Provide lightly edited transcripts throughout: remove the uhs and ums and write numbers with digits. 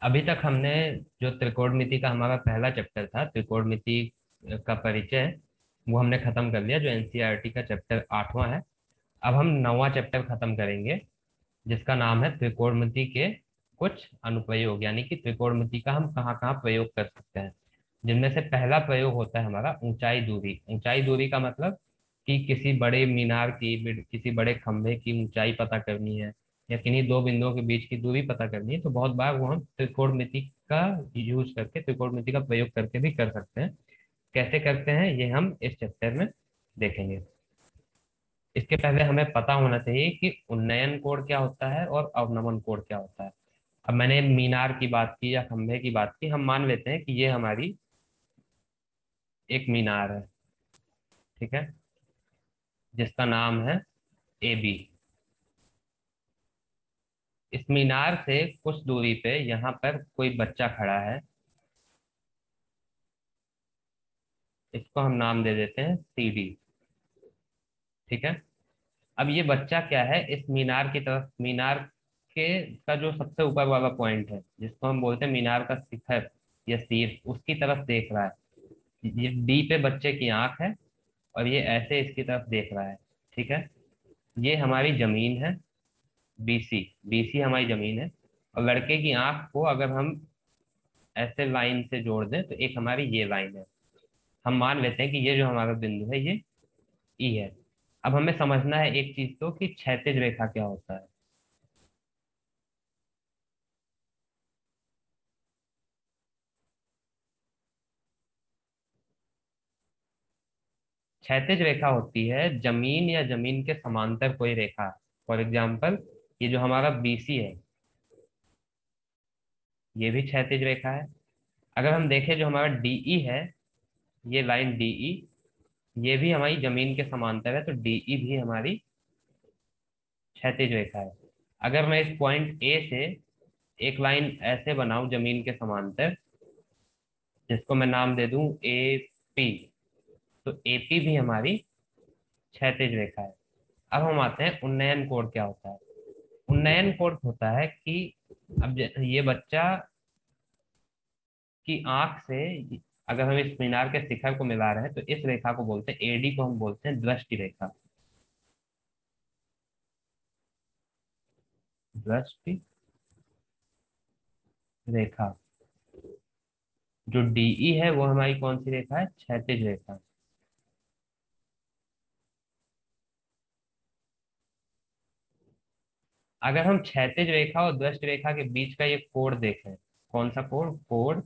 अभी तक हमने जो त्रिकोणमिति का हमारा पहला चैप्टर था, त्रिकोणमिति का परिचय, वो हमने खत्म कर लिया, जो एनसीईआरटी का चैप्टर 8वां है। अब हम 9वां चैप्टर खत्म करेंगे, जिसका नाम है त्रिकोणमिति के कुछ अनुप्रयोग, यानी कि त्रिकोणमिति का हम कहाँ कहाँ प्रयोग कर सकते हैं। जिनमें से पहला प्रयोग होता है हमारा ऊंचाई दूरी। ऊंचाई दूरी का मतलब कि किसी बड़े मीनार की, किसी बड़े खंभे की ऊंचाई पता करनी है, या किन्हीं दो बिंदुओं के बीच की दूरी पता करनी है, तो बहुत बार वो हम त्रिकोणमिति का यूज करके, त्रिकोणमिति का प्रयोग करके भी कर सकते हैं। कैसे करते हैं ये हम इस चैप्टर में देखेंगे। इसके पहले हमें पता होना चाहिए कि उन्नयन कोण क्या होता है और अवनमन कोण क्या होता है। अब मैंने मीनार की बात की या खंभे की बात की, हम मान लेते हैं कि ये हमारी एक मीनार है, ठीक है, जिसका नाम है ए बी। इस मीनार से कुछ दूरी पे यहाँ पर कोई बच्चा खड़ा है, इसको हम नाम दे देते हैं सी डी। ठीक है। अब ये बच्चा क्या है, इस मीनार की तरफ, मीनार के का जो सबसे ऊपर वाला पॉइंट है, जिसको हम बोलते हैं मीनार का शिखर या सिर, उसकी तरफ देख रहा है। ये डी पे बच्चे की आंख है, और ये ऐसे इसकी तरफ देख रहा है। ठीक है। ये हमारी जमीन है, बीसी। बीसी हमारी जमीन है, और लड़के की आंख को अगर हम ऐसे लाइन से जोड़ दें तो एक हमारी ये लाइन है। हम मान लेते हैं कि ये जो हमारा बिंदु है ये ई है। अब हमें समझना है एक चीज, तो कि क्षैतिज रेखा क्या होता है। क्षैतिज रेखा होती है जमीन या जमीन के समांतर कोई रेखा। फॉर एग्जाम्पल, ये जो हमारा बीसी है, ये भी क्षैतिज रेखा है। अगर हम देखें जो हमारा डीई है, ये लाइन डीई, ये भी हमारी जमीन के समांतर है, तो डीई भी हमारी क्षैतिज रेखा है। अगर मैं इस पॉइंट ए से एक लाइन ऐसे बनाऊं जमीन के समांतर, जिसको मैं नाम दे दूं ए पी, तो एपी भी हमारी क्षैतिज रेखा है। अब हम आते हैं उन्नयन कोण क्या होता है। उन्नयन कोण होता है कि अब ये बच्चा की आंख से, अगर हम इस मीनार के शिखर को मिला रहे हैं, तो इस रेखा को बोलते हैं, एडी को हम बोलते हैं दृष्टि रेखा। दृष्टि रेखा। जो डीई है वो हमारी कौन सी रेखा है, क्षैतिज रेखा। अगर हम क्षैतिज रेखा और दृष्टि रेखा के बीच का ये कोण देखें, कौन सा कोण, कोण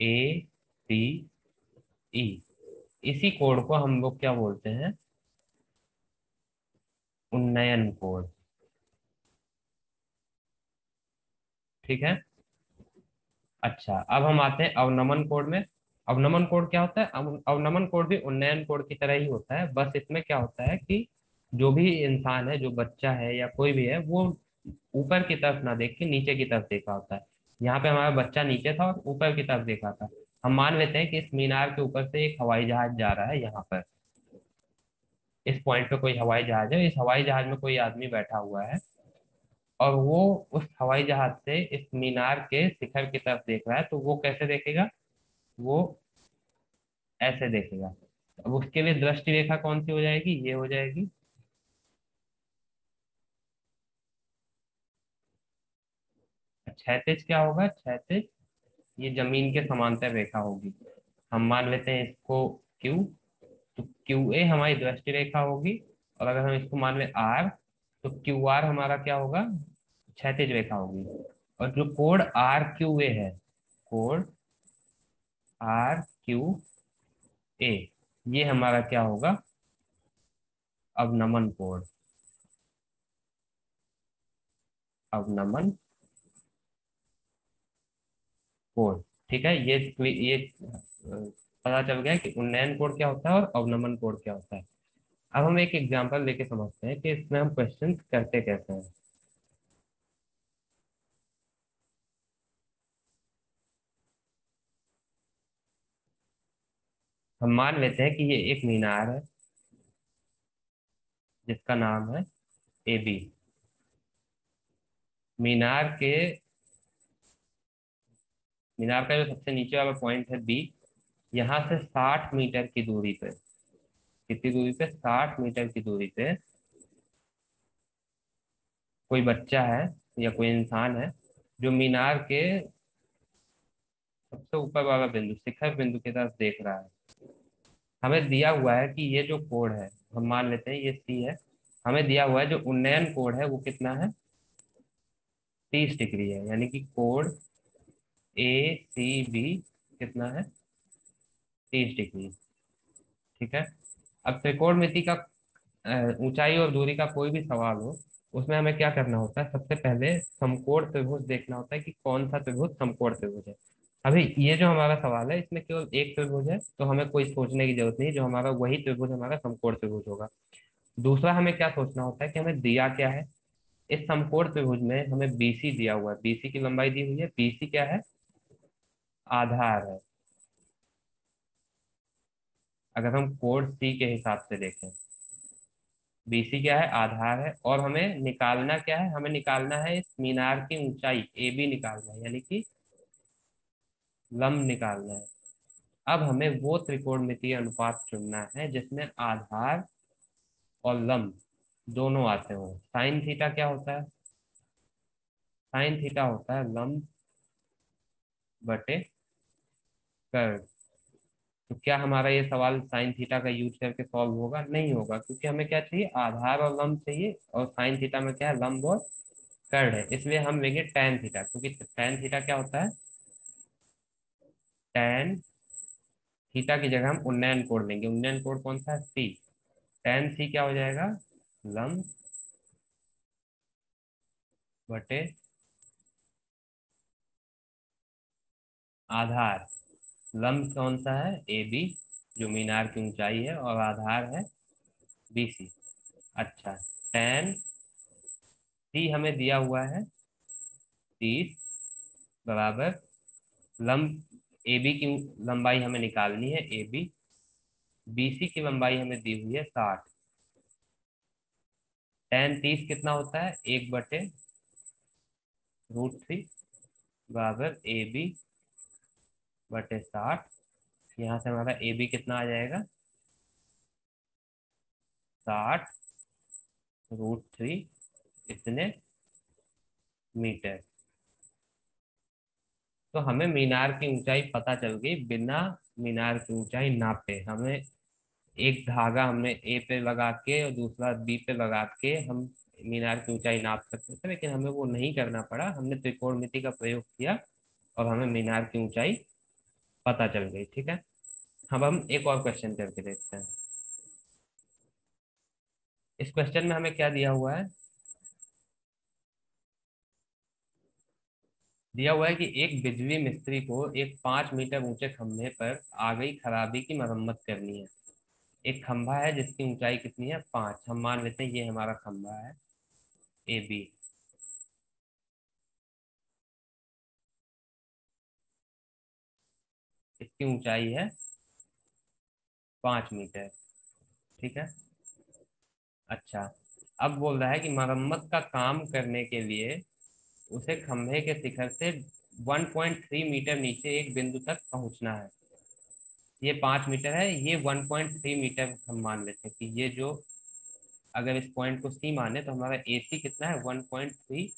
ए सी ई, इसी कोण को हम लोग क्या बोलते हैं, उन्नयन कोण। ठीक है। अच्छा, अब हम आते हैं अवनमन कोण में। अवनमन कोण क्या होता है, अवनमन कोण भी उन्नयन कोण की तरह ही होता है, बस इसमें क्या होता है कि जो भी इंसान है, जो बच्चा है या कोई भी है, वो ऊपर की तरफ ना देख के नीचे की तरफ देखा होता है। यहाँ पे हमारा बच्चा नीचे था और ऊपर की तरफ देखा था। हम मान लेते हैं कि इस मीनार के ऊपर से एक हवाई जहाज जा रहा है यहाँ पर। इस पॉइंट पे कोई हवाई जहाज है, इस हवाई जहाज में कोई आदमी बैठा हुआ है, और वो उस हवाई जहाज से इस मीनार के शिखर की तरफ देख रहा है, तो वो कैसे देखेगा, वो ऐसे देखेगा। अब उसके लिए दृष्टि रेखा कौन सी हो जाएगी, ये हो जाएगी। क्षैतिज क्या होगा, क्षैतिज ये जमीन के समांतर रेखा होगी। हम मान लेते हैं इसको क्यू, तो क्यू ए हमारी दृष्टि रेखा होगी। और अगर हम इसको मान लें आर, तो क्यू आर हमारा क्या होगा, क्षैतिज रेखा होगी। और जो कोण आर क्यू ए है, कोण आर क्यू ए, ये हमारा क्या होगा, अवनमन कोण। अवनमन कोण। ठीक है। ये पता चल गया कि उन्नयन कोण क्या होता है और अवनमन कोण क्या होता है। अब हम एक एग्जांपल लेके समझते हैं कि इसमें हम क्वेश्चन करते कैसे हैं। हम मान लेते हैं कि ये एक मीनार है, जिसका नाम है ए बी। मीनार के मीनार का जो सबसे नीचे वाला पॉइंट है बी, यहाँ से 60 मीटर की दूरी पे, कितनी दूरी पे, 60 मीटर की दूरी पे कोई बच्चा है या कोई इंसान है जो मीनार के सबसे ऊपर वाला बिंदु, शिखर बिंदु की तरफ देख रहा है। हमें दिया हुआ है कि ये जो कोण है, हम मान लेते हैं ये सी है, हमें दिया हुआ है जो उन्नयन कोण है वो कितना है, 30 डिग्री है, यानी कि कोण ए सी बी कितना है, 30 डिग्री। ठीक है। अब त्रिकोणमिति का ऊंचाई और दूरी का कोई भी सवाल हो, उसमें हमें क्या करना होता है, सबसे पहले समकोण त्रिभुज देखना होता है कि कौन सा त्रिभुज समकोण त्रिभुज है। अभी ये जो हमारा सवाल है इसमें केवल एक त्रिभुज है, तो हमें कोई सोचने की जरूरत नहीं, जो हमारा वही त्रिभुज हमारा समकोण त्रिभुज होगा। दूसरा हमें क्या सोचना होता है कि हमें दिया क्या है, इस समकोण त्रिभुज में हमें बीसी दिया हुआ है, बीसी की लंबाई दी हुई है, बीसी क्या है, आधार है। अगर हम कोण सी के हिसाब से देखें, बीसी क्या है, आधार है, और हमें निकालना क्या है, हमें निकालना है इस मीनार की ऊंचाई ए बी निकालना है, यानी कि लंब निकालना है। अब हमें वो त्रिकोणमितीय अनुपात चुनना है जिसमें आधार और लंब दोनों आते हो। साइन थीटा क्या होता है, साइन थीटा होता है लंब बटे कर्व। तो क्या हमारा ये सवाल साइन थीटा का यूज करके सॉल्व होगा, नहीं होगा, क्योंकि हमें क्या चाहिए, आधार और लंब चाहिए, और साइन थीटा में क्या है, लंब और कर्व है। इसलिए हम लेंगे tan थीटा, क्योंकि tan थीटा क्या होता है, tan थीटा की जगह हम उन्नयन कोण लेंगे। उन्नयन कोण कौन सा है, सी। tan सी क्या हो जाएगा, लंब बटे आधार। लंब कौन सा है, ए बी, जो मीनार की ऊंचाई है, और आधार है बी सी। अच्छा, tan सी हमें दिया हुआ है 30, बराबर लंब ए बी की लंबाई हमें निकालनी है, ए बी, बी सी की लंबाई हमें दी हुई है 60। tan 30 कितना होता है, 1/√3, बराबर ए बी बटे 60। यहाँ से हमारा ए बी कितना आ जाएगा, 60√3, इतने मीटर। तो हमें मीनार की ऊंचाई पता चल गई बिना मीनार की ऊंचाई नापे। हमें एक धागा हमने ए पे लगा के और दूसरा बी पे लगा के हम मीनार की ऊंचाई नाप सकते थे, लेकिन हमें वो नहीं करना पड़ा, हमने त्रिकोणमिति का प्रयोग किया और हमें मीनार की ऊंचाई पता चल गई। ठीक है। अब हम एक और क्वेश्चन करके देखते हैं। इस क्वेश्चन में हमें क्या दिया हुआ है, दिया हुआ है कि एक बिजली मिस्त्री को एक 5 मीटर ऊंचे खंभे पर आ गई खराबी की मरम्मत करनी है। एक खंभा है जिसकी ऊंचाई कितनी है, 5, हम मान लेते हैं ये हमारा खंभा है ए बी। इसकी ऊंचाई है 5 मीटर। ठीक है। अच्छा, अब बोल रहा है कि मरम्मत का काम करने के लिए उसे खंभे के शिखर से 1.3 मीटर नीचे एक बिंदु तक पहुंचना है। ये 5 मीटर है, ये 1.3 मीटर हम मान लेते हैं कि ये जो, अगर इस पॉइंट को सी माने तो हमारा ए सी कितना है, 1.3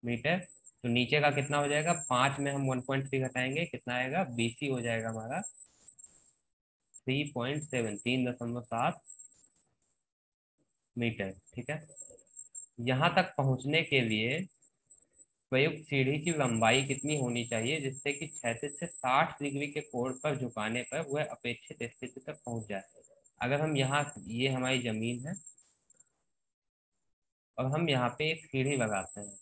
मीटर। तो नीचे का कितना हो जाएगा, 5 में हम 1.3 घटाएंगे, कितना आएगा, बी सी हो जाएगा हमारा 3.7, 3.7 मीटर। ठीक है। यहाँ तक पहुंचने के लिए प्रयुक्त सीढ़ी की लंबाई कितनी होनी चाहिए जिससे कि क्षैतिज से 60 डिग्री के कोण पर झुकाने पर वह अपेक्षित स्थिति तक पहुंच जाए। अगर हम यहाँ, ये हमारी जमीन है और हम यहाँ पे एक सीढ़ी लगाते हैं,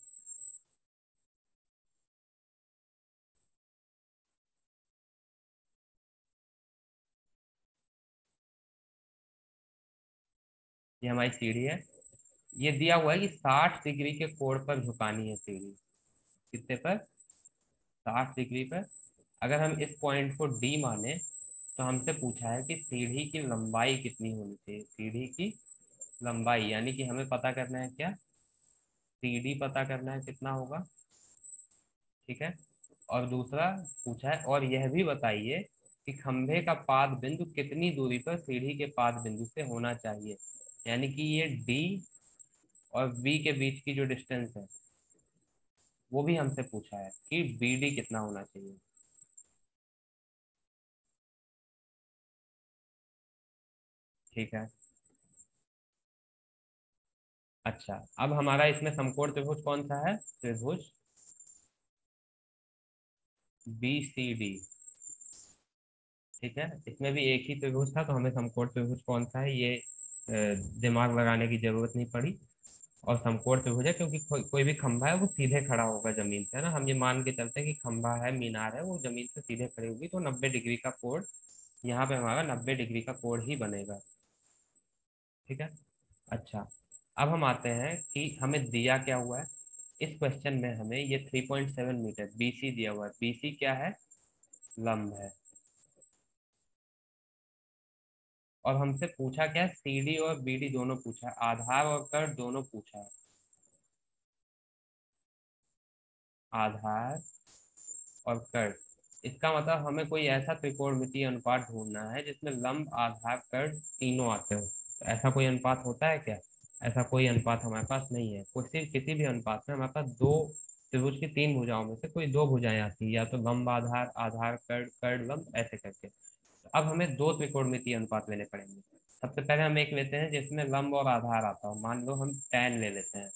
ये हमारी सीढ़ी है, ये दिया हुआ है कि 60 डिग्री के कोण पर झुकानी है सीढ़ी, कितने पर, 60 डिग्री पर। अगर हम इस पॉइंट को डी माने तो हमसे पूछा है कि सीढ़ी की लंबाई कितनी होनी चाहिए, सीढ़ी की लंबाई, यानी कि हमें पता करना है क्या, सी डी पता करना है कितना होगा, ठीक है। और दूसरा पूछा है, और यह भी बताइए कि खंभे का पाद बिंदु कितनी दूरी पर सीढ़ी के पाद बिंदु से होना चाहिए। यानी कि ये डी और बी के बीच की जो डिस्टेंस है वो भी हमसे पूछा है कि बी डी कितना होना चाहिए। ठीक है। अच्छा, अब हमारा इसमें समकोण त्रिभुज कौन सा है? त्रिभुज बी सी डी। ठीक है, इसमें भी एक ही त्रिभुज था, तो हमें समकोण त्रिभुज कौन सा है ये दिमाग लगाने की जरूरत नहीं पड़ी। और समकोण त्रिभुज है क्योंकि कोई भी खंभा है वो सीधे खड़ा होगा जमीन से, है ना। हम ये मान के चलते हैं कि खंभा है, मीनार है, वो जमीन से सीधे खड़ी होगी, तो 90 डिग्री का कोण यहाँ पे हमारा 90 डिग्री का कोण ही बनेगा। ठीक है। अच्छा, अब हम आते हैं कि हमें दिया क्या हुआ है। इस क्वेश्चन में हमें ये 3.7 मीटर बीसी दिया हुआ है। बीसी क्या है? लंब है। और हमसे पूछा क्या है? सीडी और बीडी दोनों पूछा है, आधार और कर्ण दोनों पूछा है। आधार और कर्ण, इसका मतलब हमें कोई ऐसा त्रिकोणमितीय अनुपात ढूंढना है जिसमें लंब आधार कर्ण तीनों आते हो। तो ऐसा कोई अनुपात होता है क्या? ऐसा कोई अनुपात हमारे पास नहीं है। कोई किसी भी अनुपात में हमारे पास दो त्रिभुज की तीन भुजाओं में से कोई दो भुजाएं आती है, या तो लंब आधार, आधार कर्ण, कर्ण लंब, ऐसे करके। तो अब हमें दो त्रिकोणमितीय अनुपात लेने पड़ेंगे। सबसे पहले हम एक लेते हैं जिसमें लंब और आधार आता हो। मान लो हम tan ले लेते हैं।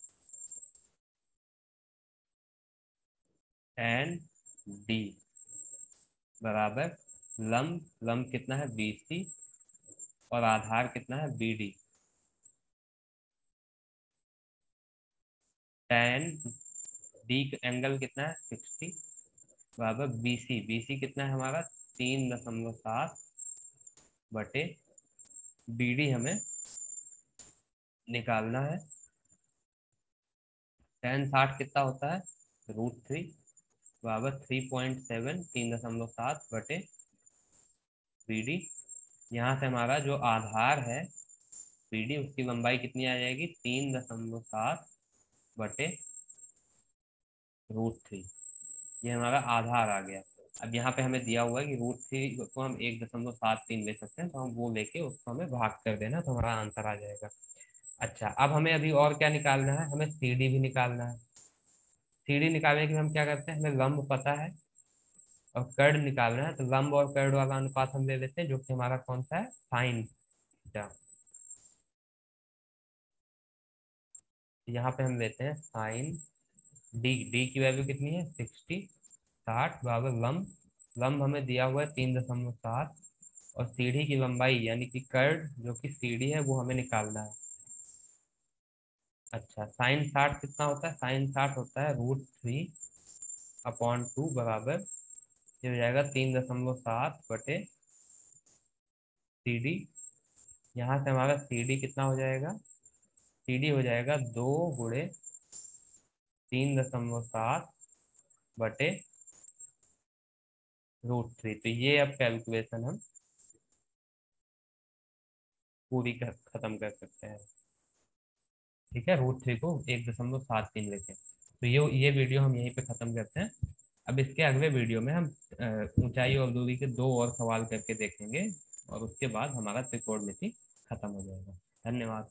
tan डी बराबर लंब, लंब कितना है? 20 और आधार कितना है? BD। tan डी एंगल कितना है? 60 बराबर BC। BC कितना है हमारा? 3.7 बटे BD हमें निकालना है। tan 60 कितना होता है? √3 बराबर 3.7, 3.7 बटे BD। यहाँ से हमारा जो आधार है BD, उसकी लंबाई कितनी आ जाएगी? 3.7 बटे √3। ये हमारा आधार आ गया। अब यहाँ पे हमें दिया हुआ है कि √3 को हम 1.73 ले सकते हैं, तो हम वो लेके उसको हमें भाग कर देना, तो हमारा आंसर आ जाएगा। अच्छा, अब हमें अभी और क्या निकालना है? हमें सीडी भी निकालना है। सीडी निकालने के लिए हम क्या करते हैं, हमें लंब पता है और कर्ण निकालना है, तो लंब और कर्ण वाला अनुपात हम ले लेते हैं, जो कि हमारा कौन सा है? Sine theta. यहाँ पे हम लेते हैं साइन डी। डी की वैल्यू कितनी है? 60। 60 बराबर लंब, लंब हमें दिया हुआ है 3.7, और सीढ़ी की लंबाई यानी कि कर्ड जो कि सीढ़ी है वो हमें निकालना है। अच्छा, साइन 60 कितना होता है? साइन 60 होता है √3/2 बराबर, ये हो जाएगा 3.7 बटे सीढ़ी। यहाँ से हमारा सीढ़ी कितना हो जाएगा? सीढ़ी हो जाएगा 2 × 3.7 बटे √3। तो ये अब कैलकुलेशन हम पूरी खत्म कर सकते हैं। ठीक है, √3 को 1.73 लेके। तो ये वीडियो हम यहीं पे खत्म करते हैं। अब इसके अगले वीडियो में हम ऊंचाई और दूरी के दो और सवाल करके देखेंगे, और उसके बाद हमारा त्रिकोणमिति खत्म हो जाएगा। धन्यवाद।